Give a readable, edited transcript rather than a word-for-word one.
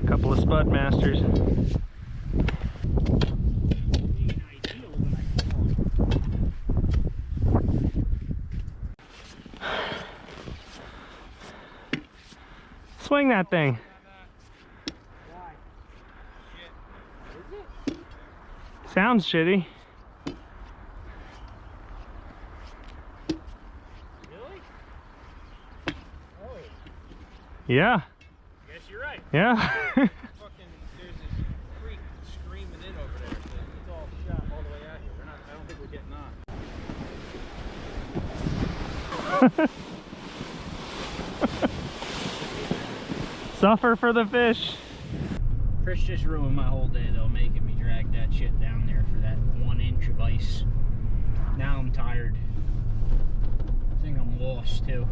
Couple of spud masters. Swing that thing. Sounds shitty. Really? Oh. Yeah. Guess you're right. Yeah. Fucking, there's this freak screaming in over there. It's all shot all the way out here. I don't think we're getting on. Suffer for the fish. Chris just ruined my whole day though, making me drag that shit down there for that 1 inch of ice. Now I'm tired. I think I'm lost too.